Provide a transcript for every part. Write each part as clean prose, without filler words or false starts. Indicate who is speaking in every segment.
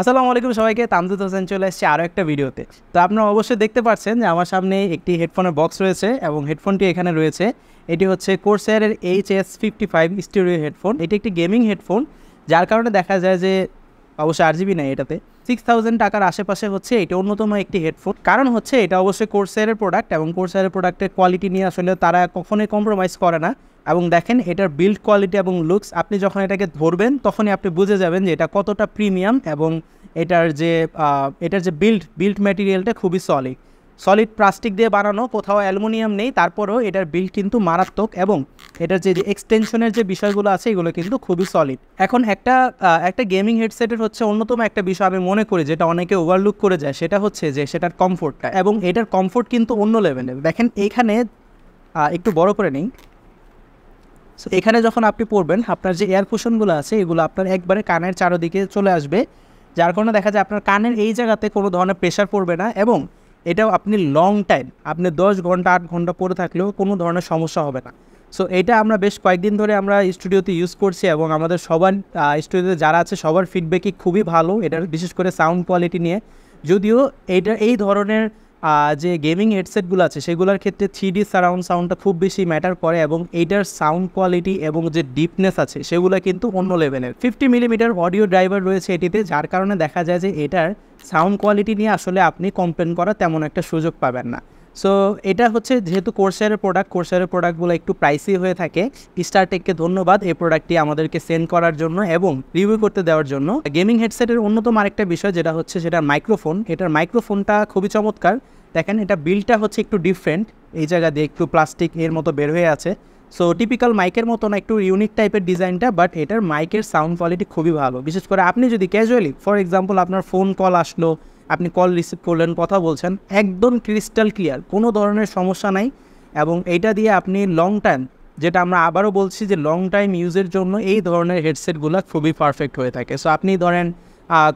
Speaker 1: আসসালামু আলাইকুম সবাইকে, তামজিদ হোসেন চলে এসেছি আরও একটা ভিডিওতে। তো আপনারা অবশ্যই দেখতে পাচ্ছেন যে আমার সামনে একটি হেডফোনের বক্স রয়েছে এবং হেডফোনটি এখানে রয়েছে। এটি হচ্ছে কোরসেয়ারের HS55 স্টিরিও হেডফোন। এটি একটি গেমিং হেডফোন, যার কারণে দেখা যায় যে অবশ্যই RGB নেই এটাতে। 6000 টাকার আশেপাশে হচ্ছে এটা অন্যতম একটি হেডফোন। কারণ হচ্ছে এটা অবশ্যই কোরসেয়ারের প্রোডাক্ট এবং কোরসেয়ারের প্রোডাক্টের কোয়ালিটি নিয়ে আসলে তারা কখনোই কম্প্রোমাইজ করে না। এবং দেখেন এটার বিল্ড কোয়ালিটি এবং লুকস, আপনি যখন এটাকে ধরবেন তখনই আপনি বুঝে যাবেন যে এটা কতটা প্রিমিয়াম এবং এটার যে বিল্ড ম্যাটেরিয়ালটা খুবই সলিড প্লাস্টিক দিয়ে বানানো, কোথাও অ্যালুমিনিয়াম নেই। তারপরেও এটার বিল্ড কিন্তু মারাত্মক এবং এটার যে এক্সটেনশনের যে বিষয়গুলো আছে এগুলো কিন্তু খুবই সলিড। এখন একটা গেমিং হেডসেটের হচ্ছে অন্যতম একটা বিষয় আমি মনে করি যেটা অনেকে ওভারলুক করে যায়, সেটা হচ্ছে যে সেটার কমফোর্টটা, এবং এটার কমফোর্ট কিন্তু অন্য লেভেলের। দেখেন এইখানে একটু বড় করে নিই। সো এখানে যখন আপনি পড়বেন আপনার যে এয়ার কুশনগুলো আছে এগুলো আপনার একবারে কানের চারোদিকে চলে আসবে, যার কারণে দেখা যায় আপনার কানের এই জায়গাতে কোনো ধরনের প্রেশার পড়বে না। এবং এটাও আপনি লং টাইম, আপনি 10 ঘন্টা 8 ঘন্টা পরে থাকলেও কোনো ধরনের সমস্যা হবে না। সো এটা আমরা বেশ কয়েকদিন ধরে আমরা স্টুডিওতে ইউজ করছি এবং আমাদের সবার স্টুডিওতে যারা আছে সবার ফিডব্যাকই খুবই ভালো এটার, বিশেষ করে সাউন্ড কোয়ালিটি নিয়ে। যদিও এই ধরনের যে গেমিং হেডসেটগুলো আছে সেগুলোর ক্ষেত্রে 3D সারাউন্ড সাউন্ডটা খুব বেশি ম্যাটার করে এবং এইটার সাউন্ড কোয়ালিটি এবং যে ডিপনেস আছে সেগুলো কিন্তু অন্য লেভেলের। 50 মিলিমিটার অডিও ড্রাইভার রয়েছে এটিতে, যার কারণে দেখা যায় যে এটার সাউন্ড কোয়ালিটি নিয়ে আসলে আপনি কমপ্লেন করার তেমন একটা সুযোগ পাবেন না। সো এটা হচ্ছে যেহেতু কোরসেয়ারের প্রোডাক্টগুলো একটু প্রাইসি হয়ে থাকে। স্টারটেককে ধন্যবাদ এই প্রোডাক্টটি আমাদেরকে সেন্ড করার জন্য এবং রিভিউ করতে দেওয়ার জন্য। গেমিং হেডসেটের অন্যতম আরেকটা বিষয় যেটা হচ্ছে সেটা মাইক্রোফোন। এটার মাইক্রোফোনটা খুবই চমৎকার। দেখেন এটা বিলটা হচ্ছে একটু ডিফারেন্ট, এই জায়গা দিয়ে একটু প্লাস্টিক এর মতো বের হয়ে আছে। সো টিপিক্যাল মাইকের মতো না, একটু ইউনিক টাইপের ডিজাইনটা, বাট এটার মাইকের সাউন্ড কোয়ালিটি খুবই ভালো। বিশেষ করে আপনি যদি ক্যাজুয়ালি ফর এক্সাম্পল আপনার ফোন কল আসলো, আপনি কল রিসিভ করলেন, কথা বলছেন, একদম ক্রিস্টাল ক্লিয়ার, কোনো ধরনের সমস্যা নাই। এবং এইটা দিয়ে আপনি লং টাইম, যেটা আমরা আবারও বলছি যে লং টাইম ইউজের জন্য এই ধরনের হেডসেটগুলো খুবই পারফেক্ট হয়ে থাকে। সো আপনি ধরেন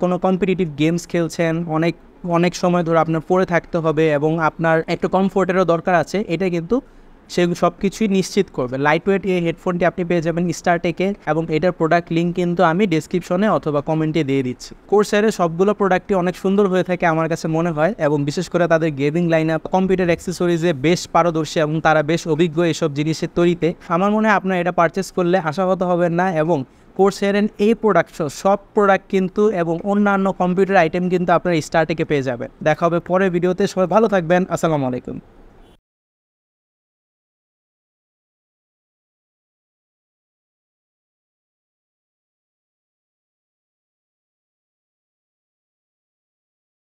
Speaker 1: কোনো কম্পিটিটিভ গেমস খেলছেন, অনেক সময় ধরে আপনার পরে থাকতে হবে এবং আপনার একটু কমফোর্টেরও দরকার আছে, এটা কিন্তু সব কিছুই নিশ্চিত করবে। লাইট ওয়েট এই হেডফোনটি আপনি পেয়ে যাবেন স্টারটেকে এবং এটার প্রোডাক্ট লিঙ্ক কিন্তু আমি ডেসক্রিপশনে অথবা কমেন্টে দিয়ে দিচ্ছি। কোরসেয়ারের সবগুলো প্রোডাক্টই অনেক সুন্দর হয়ে থাকে আমার কাছে মনে হয়, এবং বিশেষ করে তাদের গেমিং লাইন আপ, কম্পিউটার অ্যাক্সেসরিজে বেশ পারদর্শী এবং তারা বেশ অভিজ্ঞ এসব জিনিসের তৈরিতে। আমার মনে হয় আপনারা এটা পারচেস করলে আশাহত হবেন না। এবং কোরসেয়ারের এই প্রোডাক্ট সব প্রোডাক্ট কিন্তু এবং অন্যান্য কম্পিউটার আইটেম কিন্তু আপনারা স্টারটেকে পেয়ে যাবেন। দেখা হবে পরের ভিডিওতে, সবাই ভালো থাকবেন, আসসালামু আলাইকুম।